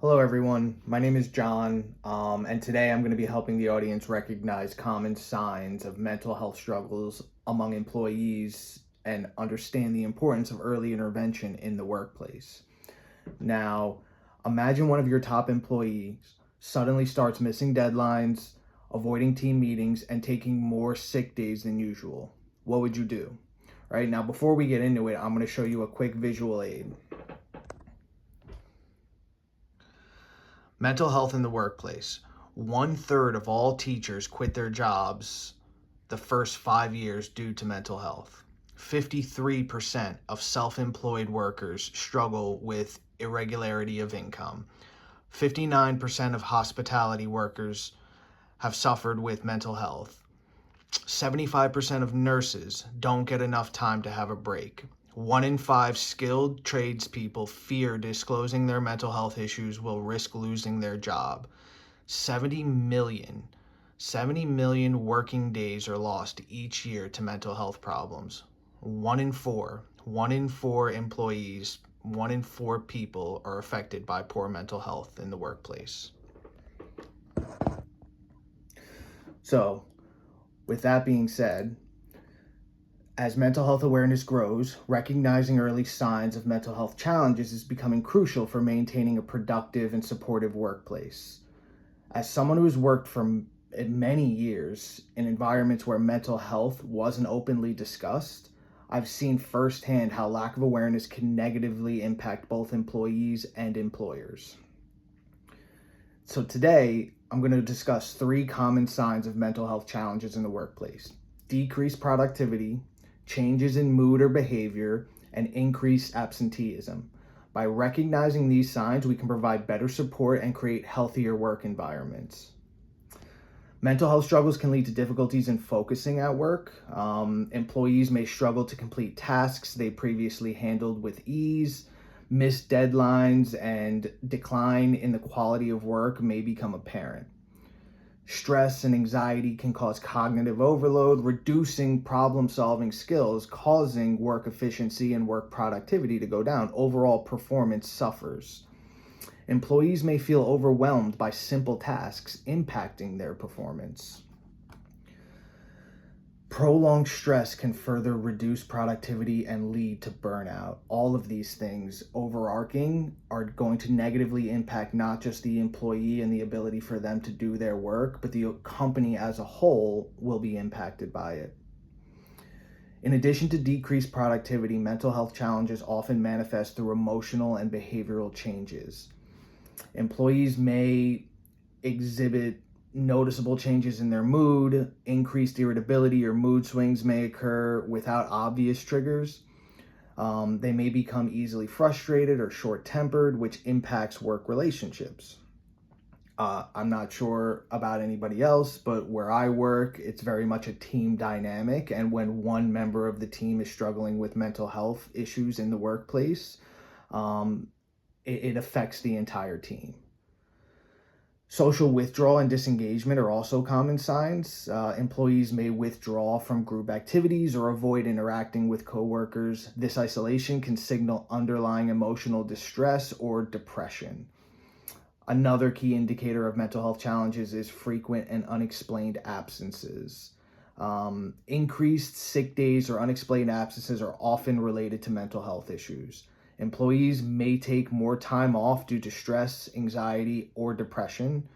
Hello, everyone. My name is John, and today I'm going to be helping the audience recognize common signs of mental health struggles among employees and understand the importance of early intervention in the workplace. Now, imagine one of your top employees suddenly starts missing deadlines, avoiding team meetings, and taking more sick days than usual. What would you do? Right now, before we get into it, I'm going to show you a quick visual aid. Mental health in the workplace. 1/3 of all teachers quit their jobs the first 5 years due to mental health. 53% of self employed workers struggle with irregularity of income. 59% of hospitality workers have suffered with mental health. 75% of nurses don't get enough time to have a break. 1 in 5 skilled tradespeople fear disclosing their mental health issues will risk losing their job. 70 million, 70 million working days are lost each year to mental health problems. 1 in 4 employees, 1 in 4 people are affected by poor mental health in the workplace. So, with that being said, as mental health awareness grows, recognizing early signs of mental health challenges is becoming crucial for maintaining a productive and supportive workplace. As someone who has worked for many years in environments where mental health wasn't openly discussed, I've seen firsthand how lack of awareness can negatively impact both employees and employers. So today, I'm going to discuss 3 common signs of mental health challenges in the workplace: decreased productivity, changes in mood or behavior, and increased absenteeism. By recognizing these signs, we can provide better support and create healthier work environments. Mental health struggles can lead to difficulties in focusing at work. Employees may struggle to complete tasks they previously handled with ease. Missed deadlines and decline in the quality of work may become apparent. Stress and anxiety can cause cognitive overload, reducing problem solving skills, causing work efficiency and work productivity to go down. Overall performance suffers. Employees may feel overwhelmed by simple tasks, impacting their performance. Prolonged stress can further reduce productivity and lead to burnout. All of these things, overarching, are going to negatively impact not just the employee and the ability for them to do their work, but the company as a whole will be impacted by it. In addition to decreased productivity, mental health challenges often manifest through emotional and behavioral changes. Employees may exhibit noticeable changes in their mood, increased irritability or mood swings may occur without obvious triggers. They may become easily frustrated or short tempered, which impacts work relationships. I'm not sure about anybody else, but where I work, it's very much a team dynamic. And when one member of the team is struggling with mental health issues in the workplace, um, it affects the entire team. Social withdrawal and disengagement are also common signs. Employees may withdraw from group activities or avoid interacting with coworkers. This isolation can signal underlying emotional distress or depression. Another key indicator of mental health challenges is frequent and unexplained absences. Increased sick days or unexplained absences are often related to mental health issues. Employees may take more time off due to stress, anxiety, or depression.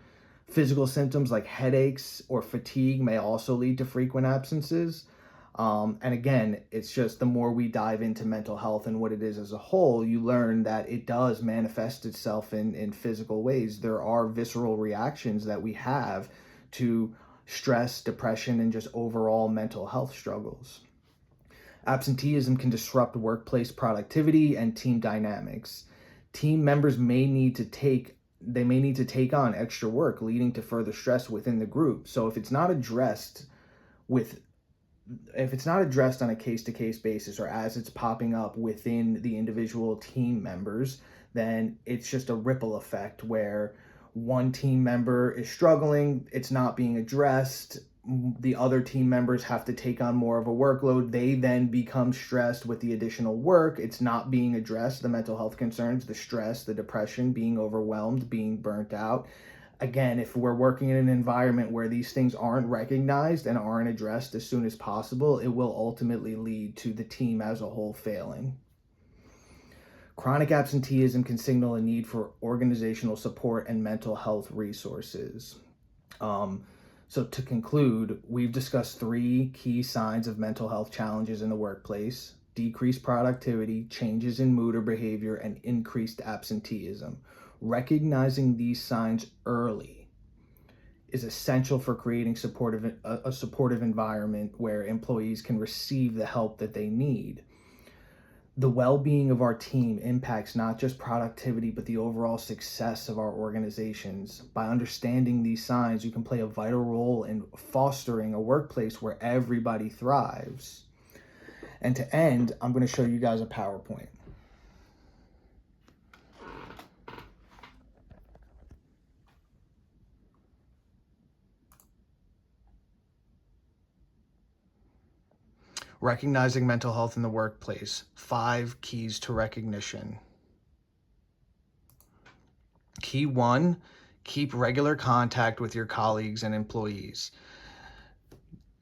Physical symptoms like headaches or fatigue may also lead to frequent absences. And again, it's just the more we dive into mental health and what it is as a whole, you learn that it does manifest itself in physical ways. There are visceral reactions that we have to stress, depression, and just overall mental health struggles. Absenteeism can disrupt workplace productivity and team dynamics. Team members may need to take on extra work, leading to further stress within the group. So with if it's not addressed on a case-to-case basis or as it's popping up within the individual team members, then it's just a ripple effect where one team member is struggling, it's not being addressed, the other team members have to take on more of a workload. They then become stressed with the additional work. It's not being addressed, the mental health concerns, the stress, the depression, being overwhelmed, being burnt out. Again, if we're working in an environment where these things aren't recognized and aren't addressed as soon as possible, it will ultimately lead to the team as a whole failing. Chronic absenteeism can signal a need for organizational support and mental health resources. So to conclude, we've discussed 3 key signs of mental health challenges in the workplace: decreased productivity, changes in mood or behavior, and increased absenteeism. Recognizing these signs early is essential for creating a supportive environment where employees can receive the help that they need. The well-being of our team impacts not just productivity, but the overall success of our organizations. By understanding these signs, you can play a vital role in fostering a workplace where everybody thrives. And to end, I'm going to show you guys a PowerPoint. Recognizing mental health in the workplace. 5 keys to recognition. Key 1, keep regular contact with your colleagues and employees.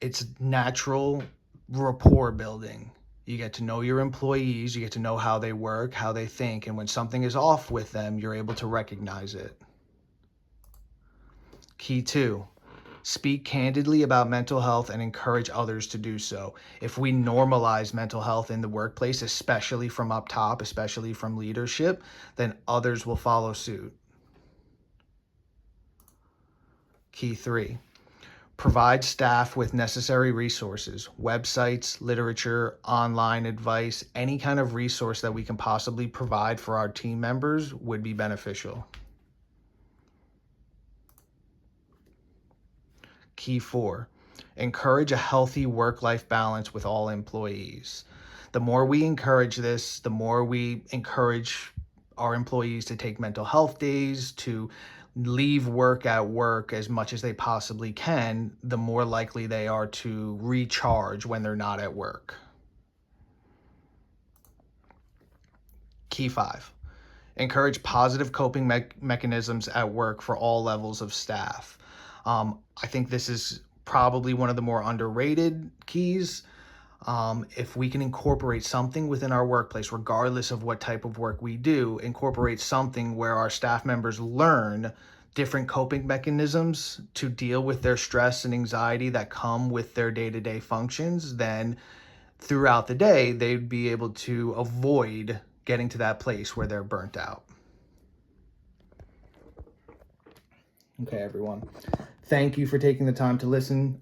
It's natural rapport building. You get to know your employees, you get to know how they work, how they think, and when something is off with them, you're able to recognize it. Key 2, speak candidly about mental health and encourage others to do so. If we normalize mental health in the workplace, especially from up top, especially from leadership, then others will follow suit. Key 3, provide staff with necessary resources, websites, literature, online advice, any kind of resource that we can possibly provide for our team members would be beneficial. Key 4, encourage a healthy work-life balance with all employees. The more we encourage this, the more we encourage our employees to take mental health days, to leave work at work as much as they possibly can, the more likely they are to recharge when they're not at work. Key 5, encourage positive coping mechanisms at work for all levels of staff. I think this is probably one of the more underrated keys. If we can incorporate something within our workplace, regardless of what type of work we do, incorporate something where our staff members learn different coping mechanisms to deal with their stress and anxiety that come with their day-to-day functions, then throughout the day, they'd be able to avoid getting to that place where they're burnt out. Okay, everyone. Thank you for taking the time to listen.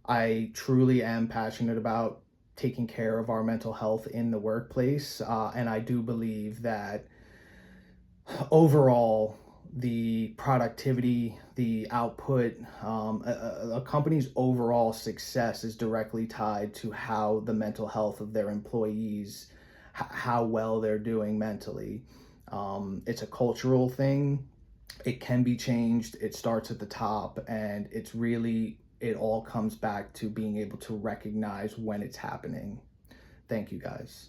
I truly am passionate about taking care of our mental health in the workplace, and I do believe that overall, the productivity, the output, a company's overall success is directly tied to how the mental health of their employees, how well they're doing mentally. It's a cultural thing. It can be changed. It starts at the top, and it all comes back to being able to recognize when it's happening. Thank you, guys.